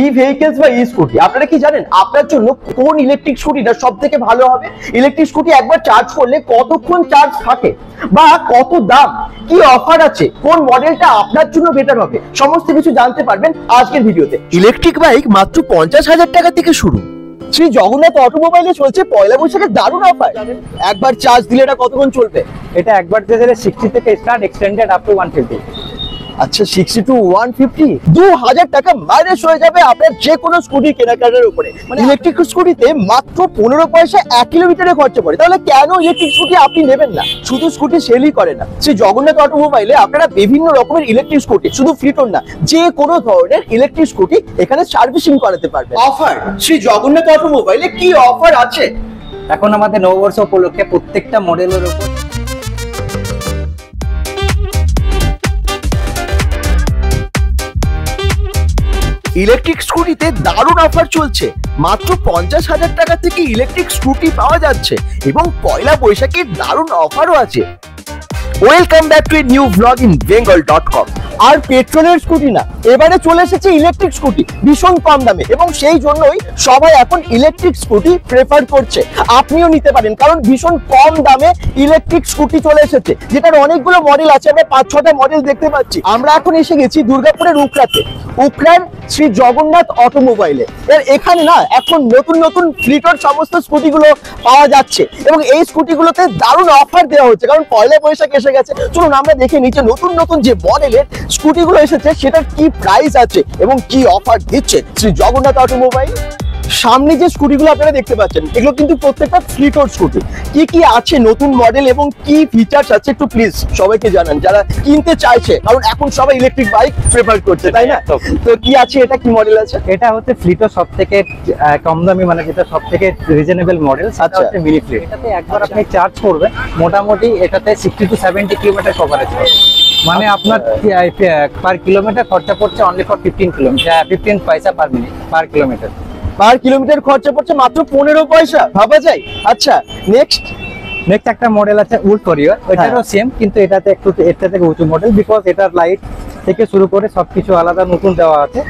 ই vehicles বা ই scooty, আপনারা কি জানেন আপনার জন্য কোন ইলেকট্রিক স্কুটিটা সব থেকে ভালো হবে? ইলেকট্রিক স্কুটি একবার চার্জ করলে কতক্ষণ চার্জ থাকে, বা কত দাম, কি অফার আছে, কোন মডেলটা আপনার জন্য বেটার হবে, সমস্ত কিছু জানতে পারবেন আজকের ভিডিওতে। ইলেকট্রিক বাইক মাত্র 50,000 টাকা থেকে শুরু। শ্রী জগন্নাথ অটোমোবাইলে চলছে পয়লা বৈশাখের দারুণ অফার। একবার চার্জ দিলে এটা কতক্ষণ চলবে? এটা একবার দিলে 60 থেকে স্টার্ট, এক্সটেন্ডেড আপ টু 150। আচ্ছা, 60 to 150, 2000 টাকা মাইলেজ হয়ে যাবে আপনার যে কোনো স্কুটি কেনাকাটার উপরে। মানে ইলেকট্রিক স্কুটিতে মাত্র 15 পয়সা 1 কিলোমিটারে খরচা পড়ে। তাহলে কেন ইলেকট্রিক স্কুটি আপনি নেবেন না? শুধু স্কুটি সেলই করে না শ্রী জগন্নাথ অটোমোবাইলে আপনারা বিভিন্ন রকমের ইলেকট্রিক স্কুটি, শুধু ফ্লিটন না, যে কোনো ধরনের ইলেকট্রিক স্কুটি এখানে সার্ভিসিং করাতে পারবেন। অফার শ্রী জগন্নাথ অটোমোবাইলে কি অফার আছে? এখন আমাদের নববর্ষ উপলক্ষে প্রত্যেকটা মডেলের উপর ইলেকট্রিক স্কুটিতে দারুণ অফার চলছে। মাত্র 50,000 টাকা থেকে ইলেকট্রিক স্কুটি পাওয়া যাচ্ছে এবং পয়লা বৈশাখের দারুণ অফারও আছে। Welcome back to a new blog in bengal.com। আর পেট্রোলের স্কুটি না, এবারে চলে এসেছে ইলেকট্রিক স্কুটি ভীষণ কম দামে, এবং সেই জন্যই সবাই এখন ইলেকট্রিক স্কুটি প্রেফার করছে। আপনিও নিতে পারেন, কারণ ভীষণ কম দামে ইলেকট্রিক স্কুটি চলে এসেছে, যেটার অনেকগুলো মডেল আছে। আমরা 5-6টা মডেল দেখতে পাচ্ছি। আমরা এখন এসে গেছি দুর্গাপুরের উকরার শ্রী জগন্নাথ অটোমোবাইলে। এখানে না এখন নতুন নতুন ফ্লিটর সমস্ত স্কুটিগুলো পাওয়া যাচ্ছে, এবং এই স্কুটিগুলোতে দারুণ অফার দেওয়া হচ্ছে, কারণ পয়লা বৈশাখ এসে গেছে। চলুন আমরা দেখে নিচে নতুন নতুন যে মডেলের স্কুটিগুলো এসেছে সেটার কি প্রাইস আছে এবং কি অফার দিচ্ছে শ্রী জগন্নাথ অটোমোবাইল। সামনে যে স্কুটিগুলো আপনারা দেখতে পাচ্ছেন এগুলো কিন্তু প্রত্যেকটা ফ্লিটর স্কুটি। কি কি আছে নতুন মডেল এবং কি ফিচার্স আছে একটু প্লিজ সবাইকে জানান যারা কিনতে চাইছে, কারণ এখন সবাই ইলেকট্রিক বাইক প্রেফার করছে, তাই না? তো কি আছে, এটা কি মডেল আছে? এটা হচ্ছে ফ্লিটর সব থেকে কম দামি, মানে যেটা সব থেকে রিজনেবল মডেল, সেটা হচ্ছে মিনি ফ্লিট। এটাতে একবার আপনি চার্জ করবেন মোটামুটি এটাতে 60 to 70 কিলোমিটার কভারেজ হবে। মানে আপনার পার কিলোমিটার খরচা পড়ছে অনলি ফর 15 পয়সা per minute per kilometre. Per kilometre খরচা পড়ছে মাত্র 15 পয়সা, ভাবা যায়। আচ্ছা, নেক্সট একটা মডেল আছে উড করিয়র, এটারও সেম, কিন্তু এটাতে একটু এটা থেকে উঁচু মডেল, বিকজ এটার লাইট থেকে শুরু করে সবকিছু আলাদা নতুন দেওয়া আছে।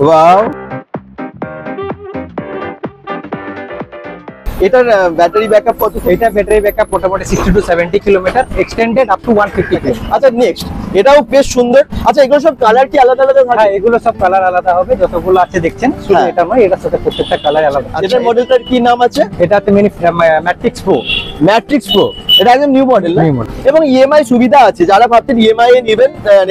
ওয়াও, এটার ব্যাটারি ব্যাকআপ কত? এটা ব্যাটারি ব্যাকআপ মোটামুটি 60 to 70 kilometre, extended up to 150 kilometre. আচ্ছা, নেক্সট এটাও বেশ সুন্দর। আচ্ছা, এগুলো সব কালার কি আলাদা আলাদা থাকে? হ্যাঁ, এগুলো সব কালার আলাদা হবে, যতগুলো আছে দেখছেন, শুধু এটা নয়, এটার সাথে প্রত্যেকটা কালার আলাদা। এটার মডেলটার কি নাম আছে? এটা হচ্ছে mini matrix pro. Matrix pro, এটা একদম নিউ মডেল না? এবং ইএমআই সুবিধা আছে, যারা ভাবছেন ইএমআই এ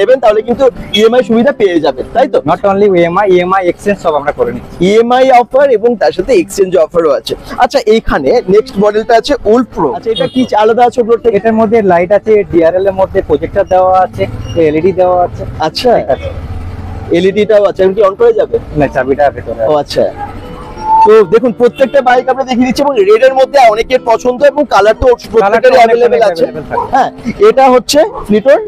নেবেন তাহলে কিন্তু ইএমআই সুবিধা পেয়ে যাবেন, তাই তো? নট অনলি ইএমআই এক্সচেঞ্জ সব আমরা করে নিচ্ছি। ইএমআই অফার এবং তার সাথে এক্সচেঞ্জ অফারও আছে। আচ্ছা, এইখানে নেক্সট মডেলটা আছে উল্ট প্রো। আচ্ছা, এটা কি আলাদা আছে ওগুলোর থেকে? এটার মধ্যে লাইট আছে, ডিআরএল এর মধ্যে প্রজেক্টর দেওয়া আছে, এলইডি দেওয়া আছে। আচ্ছা, এলইডিটাও আছে, কি অন করে যাবে না? চাবিটা ভেতরে। ও আচ্ছা। তো দেখুন প্রত্যেকটা বাইক আমরা দেখিয়ে দিচ্ছি, এবং রেড এর মধ্যে অনেকের পছন্দ, এবং কালার তো প্রত্যেকটারই अवेलेबल আছে। হ্যাঁ, এটা হচ্ছে ফ্লিটর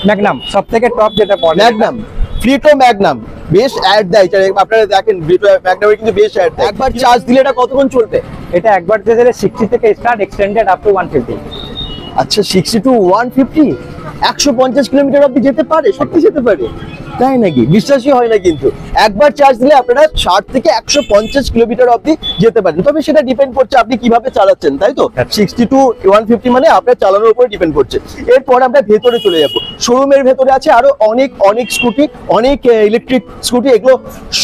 ম্যাগনাম, সবথেকে টপ যেটা মডেল। ম্যাগনাম, ফ্লিটর ম্যাগনাম বেশ অ্যাড দেয়, আপনারা দেখেন ফ্লিটর ম্যাগনামে কিন্তু বেশ অ্যাড দেয়। একবার চার্জ দিলে এটা কতক্ষণ চলবে? এটা একবার দিলে 60 থেকে স্টার্ট, এক্সটেন্ডেড আপ টু 150। আচ্ছা, 60 to 150, 150 কিলোমিটার অবধি যেতে পারে? সত্যি যেতে পারে? তাই নাকি? বিশ্বাসই হয় না কিন্তু। একবার চার্জ দিলে আপনারা 60 থেকে 150 কিলোমিটার অবধি যেতে পারেন, তবে সেটা ডিপেন্ড করছে আপনি কিভাবে চালাচ্ছেন, তাই তো? 60 to 150 মানে আপনার চালানোর উপরে ডিপেন্ড করছে। এরপর আমরা ভেতরে চলে যাব। শোরুমের ভেতরে আছে আরো অনেক স্কুটি, অনেক ইলেকট্রিক স্কুটি, এগুলো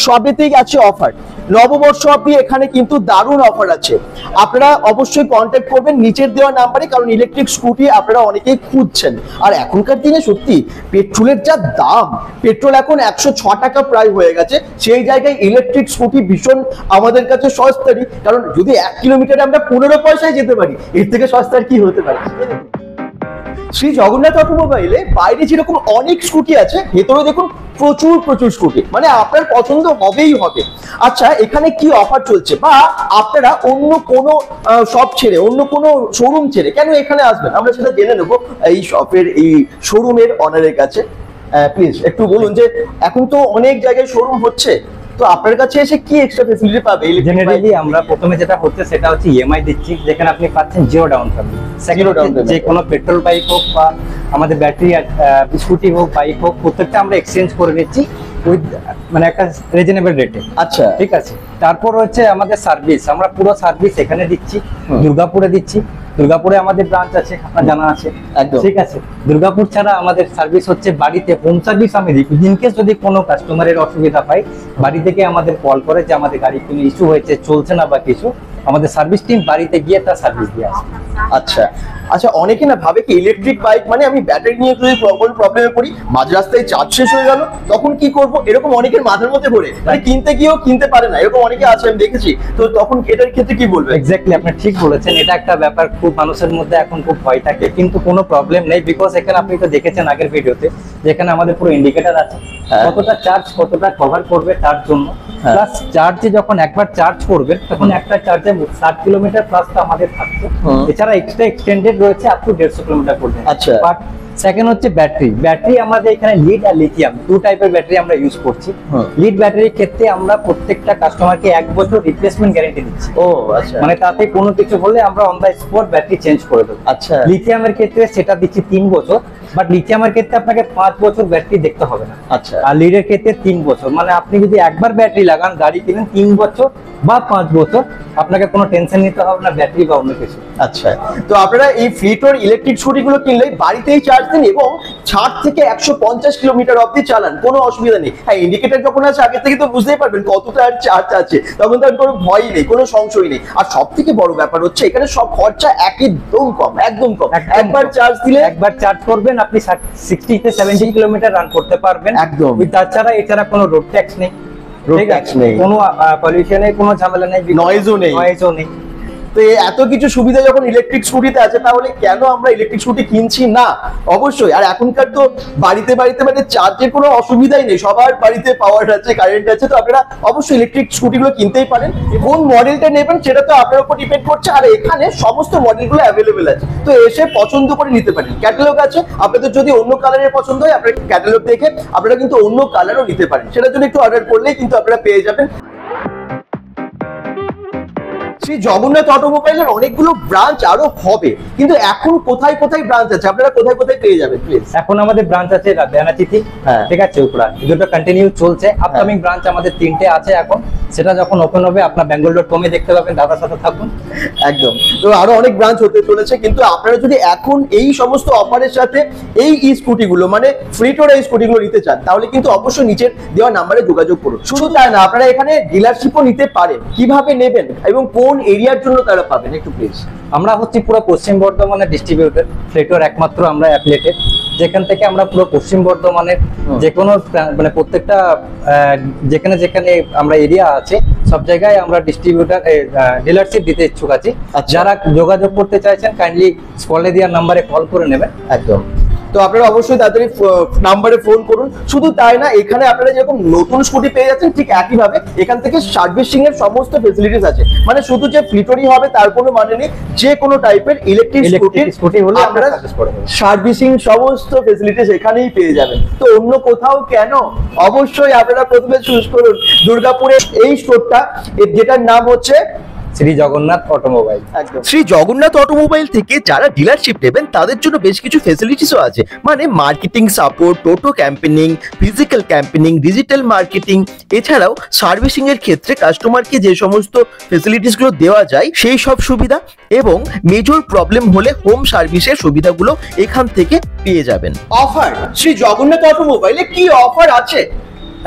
সবেতেই আছে অফার। নববর্ষ অবধি এখানে কিন্তু দারুণ অফার আছে। আপনারা অবশ্যই কন্ট্যাক্ট করবেন নিচের দেওয়া নাম্বারে, কারণ ইলেকট্রিক স্কুটি আপনারা অনেকেই খুঁজছেন। আর এখনকার দিনে সত্যি পেট্রোলের যা দাম, পেট্রোল এখন 106 টাকা প্রায় হয়ে গেছে, সেই জায়গায় ইলেকট্রিক স্কুটি ভীষণ আমাদের কাছে সস্তারই, কারণ যদি 1 কিলোমিটারে আমরা 15 পয়সায় যেতে পারি, এর থেকে সস্তার কি হতে পারে? শ্রী জগন্নাথ অটোমোবাইলে বাইরে যেরকম অনেক স্কুটি আছে, ভেতরে দেখুন প্রচুর স্কুটি, মানে আপনার পছন্দ হবেই হবে। আচ্ছা, এখানে কি অফার চলছে, বা আপনারা অন্য কোনো শপ ছেড়ে, অন্য কোনো শোরুম ছেড়ে কেন এখানে আসবেন, আমরা সেটা জেনে নেবো এই শপের, এই শোরুমের অনারের কাছে। প্লিজ একটু বলুন যে এখন তো অনেক জায়গায় শোরুম হচ্ছে, তো আপনার কাছে এসে কি এক্সট্রা ফ্যাসিলিটি পাবে? জেনারেলি আমরা প্রথমে যেটা হচ্ছে সেটা হচ্ছে ইএমআই দিচ্ছি, যেখানে আপনি পাচ্ছেন জিরো ডাউন পেমেন্ট। সেকেন্ড, যে কোনো পেট্রোল বাইক হোক বা আমাদের ব্যাটারি স্কুটি হোক, বাইক হোক, প্রত্যেকটা আমরা এক্সচেঞ্জ করে নিচ্ছি, উইথ মানে একটা রিজনেবল রেটে। আচ্ছা, ঠিক আছে, তারপর হচ্ছে আমাদের সার্ভিস, আমরা পুরো সার্ভিস এখানে দিচ্ছি, দুর্গাপুরে দিচ্ছি। দুর্গাপুরে আমাদের ব্রাঞ্চ আছে, আপনার জানা আছে। একদম। ঠিক আছে, দুর্গাপুর ছাড়া আমাদের সার্ভিস হচ্ছে বাড়িতে হোম সার্ভিস আমি দিই। ইনকেস যদি কোনো কাস্টমারের অসুবিধা পাই, বাড়ি থেকে আমাদের কল করে যে আমাদের গাড়ি কোনো ইস্যু হয়েছে, চলছে না বা কিছু, আমাদের সার্ভিস টিম বাড়িতে গিয়ে তার সার্ভিস দিয়ে আসে। আচ্ছা আচ্ছা, অনেকে না ভাবে কি ইলেকট্রিক বাইক মানে আমি ব্যাটারি নিয়ে যদি প্রবলেমে পড়ি, মাঝ রাস্তায় চার্জ শেষ হয়ে গেল, তখন কি করব, এরকম অনেকের মাথার মধ্যে ঘোরে, মানে কিনতে গিয়েও কিনতে পারে না, এরকম অনেকে আছে আমি দেখেছি। তো তখন এটার ক্ষেত্রে কি বলবেন? এক্স্যাক্টলি, আপনি ঠিক বলেছেন। এটা একটা ব্যাপার, খুব মানুষের মধ্যে এখন খুব ভয় থাকে, কিন্তু কোনো প্রবলেম নেই। বিকজ এখানে আপনি তো দেখেছেন আগের ভিডিওতে, যেখানে আমাদের পুরো ইন্ডিকেটর আছে, কতটা চার্জ কতটা কভার করবে তার জন্য। প্লাস চার্জে যখন একবার চার্জ করবেন, তখন একটা চার্জে 60 কিলোমিটার প্লাস তো আমাদের থাকছে। এছাড়া এক্সট্রা এক্সটেন্ডেড রয়েছে আপ টু 150 কিলোমিটার পর্যন্ত। আচ্ছা। বাট সেকেন্ড হচ্ছে ব্যাটারি আমাদের এখানে লিড আর লিথিয়াম দু টাইপের ব্যাটারি আমরা ইউজ করছি। লিড ব্যাটারির ক্ষেত্রে আমরা প্রত্যেকটা কাস্টমারকে 1 বছর রিপ্লেসমেন্ট গ্যারান্টি দিচ্ছি। ও আচ্ছা, মানে তাতে কোনো কিছু হলে আমরা on the spot battery change করে দেবো। আচ্ছা। লিথিয়ামের ক্ষেত্রে সেটা দিচ্ছি 3 বছর, বাট লিথিয়ামের ক্ষেত্রে আপনাকে 5 বছর ব্যাটারি দেখতে হবে না। আচ্ছা। আর লিডের ক্ষেত্রে 3 বছর, মানে আপনি যদি একবার ব্যাটারি লাগান, গাড়ি কিনেন 3 বছর বা 5 বছর, আপনাকে কোনো টেনশন নিতে হবে না ব্যাটারি বা অন্য কিছু। আচ্ছা, তো আপনারা এই ফ্লিটোর ইলেকট্রিক স্কুটি গুলো কিনলে বাড়িতেই চার্জ দিন এবং 60 থেকে 150 কিলোমিটার অবধি চালান, কোনো অসুবিধা নেই। হ্যাঁ, ইন্ডিকেটর যখন আছে আগে থেকে তো বুঝতেই পারবেন কতটা চার্জ আছে, তখন তো আর কোনো ভয়ই নেই, কোনো সংশয় নেই। আর সব থেকে বড় ব্যাপার হচ্ছে এখানে সব খরচা একদম কম, একদম কম। একবার চার্জ দিলে, একবার চার্জ করবেন আপনি 60 থেকে 70 কিলোমিটার রান করতে পারবেন একদম। তাছাড়া এছাড়া কোনো রোড ট্যাক্স নেই, রোড ট্যাক্স নেই, কোনো পলিউশনের কোনো ঝামেলা নেই, নয়েজও নেই। তো এত কিছু সুবিধা যখন ইলেকট্রিক স্কুটিতে আছে, তাহলে কেন আমরা ইলেকট্রিক স্কুটি কিনছি না? অবশ্যই। আর এখনকার তো বাড়িতে বাড়িতে মানে চার্জের কোনো অসুবিধাই নেই, সবার বাড়িতে পাওয়ার আছে, কারেন্ট আছে, তো আপনারা অবশ্যই ইলেকট্রিক স্কুটি গুলো কিনতেই পারেন। কোন মডেলটা নেবেন সেটা তো আপনার উপর ডিপেন্ড করছে, আর এখানে সমস্ত মডেলগুলো অ্যাভেলেবেল আছে, তো এসে পছন্দ করে নিতে পারেন। ক্যাটালগ আছে, আপনাদের যদি অন্য কালারের পছন্দ হয়, আপনারা ক্যাটালগ দেখে আপনারা কিন্তু অন্য কালারও নিতে পারেন, সেটার জন্য একটু অর্ডার করলেই কিন্তু আপনারা পেয়ে যাবেন। শ্রী জগন্নাথ অটোমোবাইলের অনেকগুলো ব্রাঞ্চ আরো হবে, কিন্তু এখন কোথায় কোথায় ব্রাঞ্চ আছে, আপনারা কোথায় কোথায় পেয়ে যাবেন প্লিজ? এখন আমাদের ব্রাঞ্চ আছে বেনাচিতি, ঠিক আছে, উপরা দুটো কন্টিনিউ চলছে। আপকামিং ব্রাঞ্চ আমাদের 3টে আছে এখন, সেটা যখন ওপেন হবে আপনার bengal.com এ দেখতে পাবেন। দাদার সাথে থাকুন। একদম, তো আরো অনেক ব্রাঞ্চ হতে চলেছে, কিন্তু আপনারা যদি এখন এই সমস্ত অফারের সাথে এই স্কুটি গুলো মানে ফ্লিটোর এই স্কুটি গুলো নিতে চান, তাহলে কিন্তু অবশ্যই নিচের দেওয়া নাম্বারে যোগাযোগ করুন। শুধু তাই না, আপনারা এখানে ডিলারশিপও নিতে পারেন। কিভাবে নেবেন এবং কোন এরিয়ার জন্য তারা পাবেন একটু প্লিজ? আমরা হচ্ছে পুরো পশ্চিম বর্ধমানের ডিস্ট্রিবিউটর, ফ্লিটোর একমাত্র আমরা অ্যাফিলিয়েটেড, যেখান থেকে আমরা পুরো পশ্চিম বর্ধমানের যে কোনো মানে প্রত্যেকটা যেখানে যেখানে আমরা এরিয়া আছে সব জায়গায় আমরা ডিস্ট্রিবিউটর ডিলারশিপ দিতে ইচ্ছুক আছি। যারা যোগাযোগ করতে চাইছেন কাইন্ডলি স্ক্রলে দেওয়া নাম্বারে কল করে নেবেন। একদম, তো আপনারা অবশ্যই তাড়াতাড়ি নাম্বারে ফোন করুন। শুধু তাই না, এখানে আপনারা যেরকম নতুন স্কুটি পেয়ে যাচ্ছেন, ঠিক একইভাবে এখান থেকে সার্ভিসিং এর সমস্ত ফেসিলিটিস আছে। মানে শুধু যে ফ্লিটোরই হবে তার কোনো মানে নেই, যে কোনো টাইপের ইলেকট্রিক স্কুটি হলে আপনারা সার্ভিসিং সমস্ত ফেসিলিটিস এখানেই পেয়ে যাবেন। তো অন্য কোথাও কেন? অবশ্যই আপনারা প্রথমে চুজ করুন দুর্গাপুরের এই স্টোরটা, যেটার নাম হচ্ছে শ্রী জগন্নাথ অটোমোবাইল। শ্রী জগন্নাথ অটোমোবাইল থেকে যারা ডিলারশিপ নেবেন তাদের জন্য বেশ কিছু ফেসিলিটিসও আছে, মানে মার্কেটিং সাপোর্ট, টোটো campaigning, physical campaigning, digital marketing, এছাড়াও সার্ভিসিং এর ক্ষেত্রে কাস্টমারকে যে সমস্ত ফেসিলিটিস গুলো দেওয়া যায় সেই সব সুবিধা, এবং মেজর প্রবলেম হলে হোম সার্ভিসের সুবিধাগুলো এখান থেকে পেয়ে যাবেন। অফার শ্রী জগন্নাথ অটোমোবাইলে কি অফার আছে?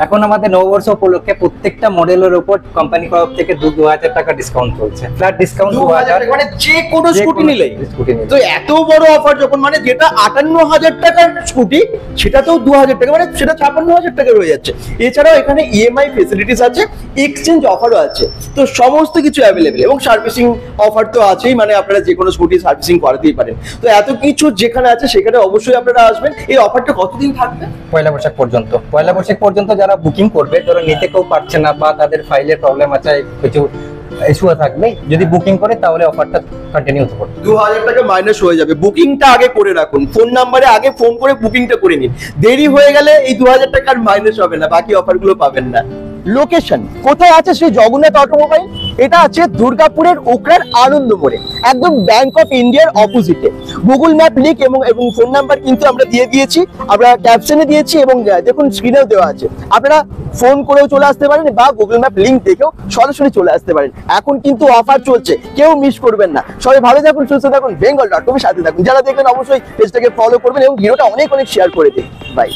এখন আমাদের নববর্ষ উপলক্ষে প্রত্যেকটা মডেলের উপর কোম্পানি তরফ থেকে 2000 টাকা ডিসকাউন্ট চলছে। ফ্ল্যাট ডিসকাউন্ট 2000, মানে যে কোনো স্কুটি নিলে। স্কুটি নিলে তো এত বড় অফার যখন, মানে যেটা 58,000 টাকার স্কুটি সেটাতেও 2000 টাকা, মানে সেটা 56,000 টাকা রয়ে যাচ্ছে। এছাড়াও এখানে ইএমআই ফেসিলিটিস আছে, এক্সচেঞ্জ অফারও আছে, তো সমস্ত কিছু অ্যাভেলেবেল, এবং সার্ভিসিং অফার তো আছেই, মানে আপনারা যে কোনো স্কুটি সার্ভিসিং করাতেই পারেন। তো এত কিছু যেখানে আছে সেখানে অবশ্যই আপনারা আসবেন। এই অফারটা কতদিন থাকবে? পয়লা বৈশাখ পর্যন্ত। পয়লা বৈশাখ পর্যন্ত যারা বুকিং করবে, ধরো নিতে কেউ পারছে না বা তাদের ফাইলের প্রবলেম আছে, কিছু ইস্যু থাকবে, যদি বুকিং করে তাহলে অফারটা কন্টিনিউ করবে। 2000 টাকা মাইনাস হয়ে যাবে। বুকিংটা আগে করে রাখুন, ফোন নাম্বারে আগে ফোন করে বুকিংটা করে নিন। দেরি হয়ে গেলে এই 2000 টাকার মাইনাস হবে না, বাকি অফারগুলো পাবেন না। লোকেশন কোথায় আছে শ্রী জগন্নাথ অটোমোবাইল? এটা আছে দুর্গাপুরের ওকরার আনন্দ মোড়ে, একদম ব্যাংক অফ ইন্ডিয়ার অপোজিটে। গুগল ম্যাপ লিঙ্ক এবং ফোন নাম্বার কিন্তু আমরা দিয়ে দিয়েছি, আমরা ক্যাপশনে দিয়েছি এবং দেখুন স্ক্রিনেও দেওয়া আছে। আপনারা ফোন করেও চলে আসতে পারেন বা গুগল ম্যাপ লিঙ্ক দেখেও সরাসরি চলে আসতে পারেন। এখন কিন্তু অফার চলছে, কেউ মিস করবেন না। সবাই ভালো থাকুন, সুস্থ থাকুন, bengal.com এর সাথে থাকুন। যারা দেখবেন অবশ্যই পেজটাকে ফলো করবেন এবং ভিডিওটা অনেক শেয়ার করে দিন। বাই।